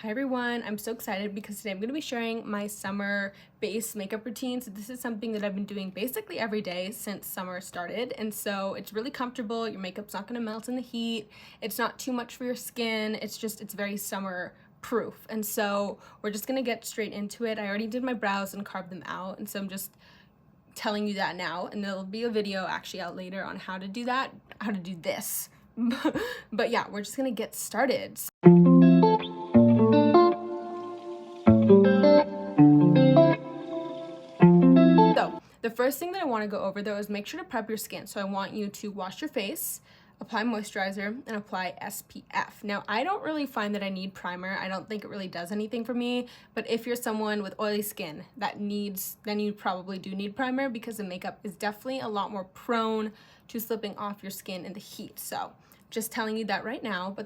Hi everyone, I'm so excited because today I'm going to be sharing my summer base makeup routine. So this is something that I've been doing basically every day since summer started, and so it's really comfortable. Your makeup's not going to melt in the heat. It's not too much for your skin. It's very summer proof. And so we're just going to get straight into it. I already did my brows and carved them out, and so I'm just telling you that now, and there'll be a video actually out later on how to do that, how to do this. But yeah, we're just going to get started. So the first thing that I want to go over though is make sure to prep your skin. So I want you to wash your face, apply moisturizer, and apply SPF. Now, I don't really find that I need primer. I don't think it really does anything for me, but if you're someone with oily skin then you probably do need primer because the makeup is definitely a lot more prone to slipping off your skin in the heat. So just telling you that right now.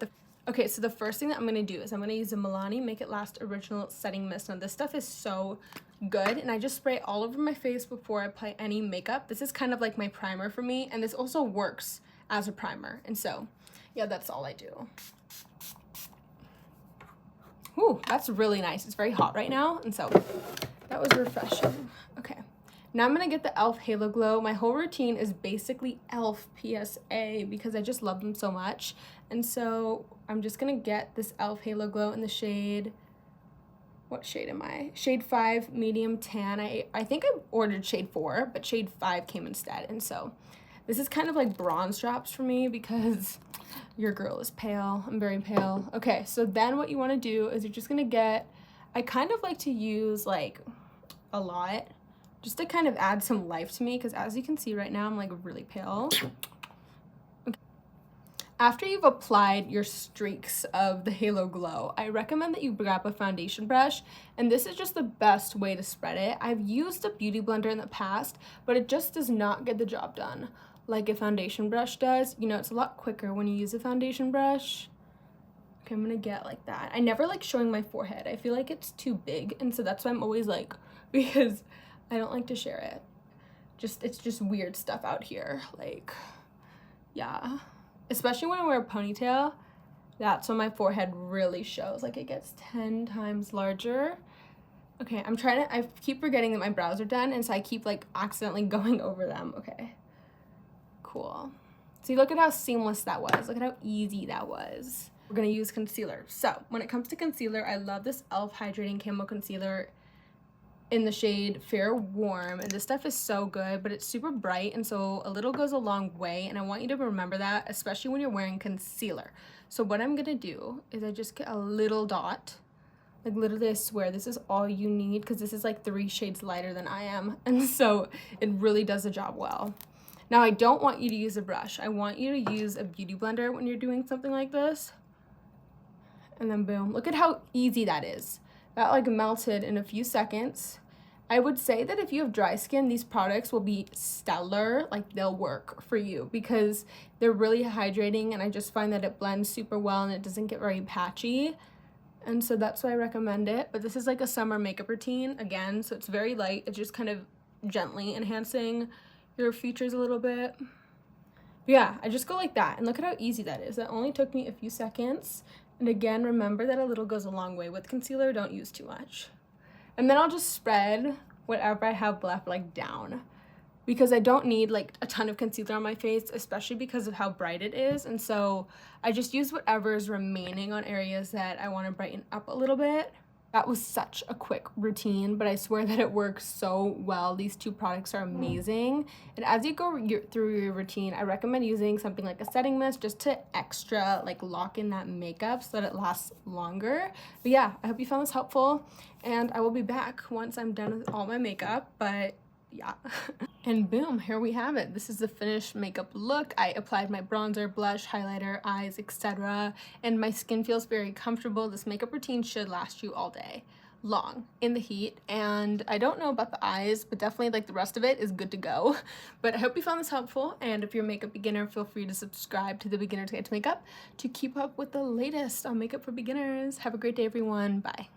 Okay, so the first thing that I'm going to do is I'm going to use the Milani Make It Last Original Setting Mist. Now, this stuff is so good, and I just spray it all over my face before I apply any makeup. This is kind of like my primer for me, and this also works as a primer. And so, yeah, that's all I do. Ooh, that's really nice. It's very hot right now, and so that was refreshing. Okay. Now I'm going to get the e.l.f. Halo Glow. My whole routine is basically e.l.f. PSA because I just love them so much. And so I'm just going to get this e.l.f. Halo Glow in the shade, what shade am I? Shade 5 medium tan. I think I ordered shade 4, but shade 5 came instead. And so this is kind of like bronze drops for me because your girl is pale. I'm very pale. Okay, so then what you want to do is you're just going to get, I kind of like to use like a lot just to kind of add some life to me because as you can see right now, I'm like really pale. Okay. After you've applied your streaks of the Halo Glow, I recommend that you grab a foundation brush, and this is just the best way to spread it. I've used a beauty blender in the past, but it just does not get the job done like a foundation brush does. You know, it's a lot quicker when you use a foundation brush. Okay, I'm gonna get like that. I never like showing my forehead. I feel like it's too big, and so that's why I'm always like, because I don't like to share it. It's just weird stuff out here. Like, yeah. Especially when I wear a ponytail, that's when my forehead really shows. Like, it gets 10 times larger. Okay, I keep forgetting that my brows are done, and so I keep like accidentally going over them. Okay, cool. See, look at how seamless that was. Look at how easy that was. We're gonna use concealer. So when it comes to concealer, I love this e.l.f. Hydrating Camo Concealer in the shade Fair Warm, and this stuff is so good, but it's super bright, and so a little goes a long way, and I want you to remember that, especially when you're wearing concealer. So what I'm gonna do is I just get a little dot, like literally I swear this is all you need because this is like 3 shades lighter than I am, and so it really does the job well. Now I don't want you to use a brush. I want you to use a beauty blender when you're doing something like this, and then boom, look at how easy that is. That like melted in a few seconds. I would say that if you have dry skin, these products will be stellar. Like, they'll work for you because they're really hydrating, and I just find that it blends super well and it doesn't get very patchy. And so that's why I recommend it. But this is like a summer makeup routine again, so it's very light. It's just kind of gently enhancing your features a little bit. But yeah, I just go like that, and look at how easy that is. That only took me a few seconds. And again, remember that a little goes a long way with concealer. Don't use too much. And then I'll just spread whatever I have left like down because I don't need like a ton of concealer on my face, especially because of how bright it is. And so I just use whatever is remaining on areas that I want to brighten up a little bit. That was such a quick routine, but I swear that it works so well. These 2 products are amazing. And as you go through your routine, I recommend using something like a setting mist just to extra like lock in that makeup so that it lasts longer. But yeah, I hope you found this helpful, and I will be back once I'm done with all my makeup. But yeah. And boom, here we have it. This is the finished makeup look. I applied my bronzer, blush, highlighter, eyes, etc. And my skin feels very comfortable. This makeup routine should last you all day long in the heat. And I don't know about the eyes, but definitely like the rest of it is good to go. But I hope you found this helpful. And if you're a makeup beginner, feel free to subscribe to the Beginner's Guide to Makeup to keep up with the latest on makeup for beginners. Have a great day, everyone. Bye.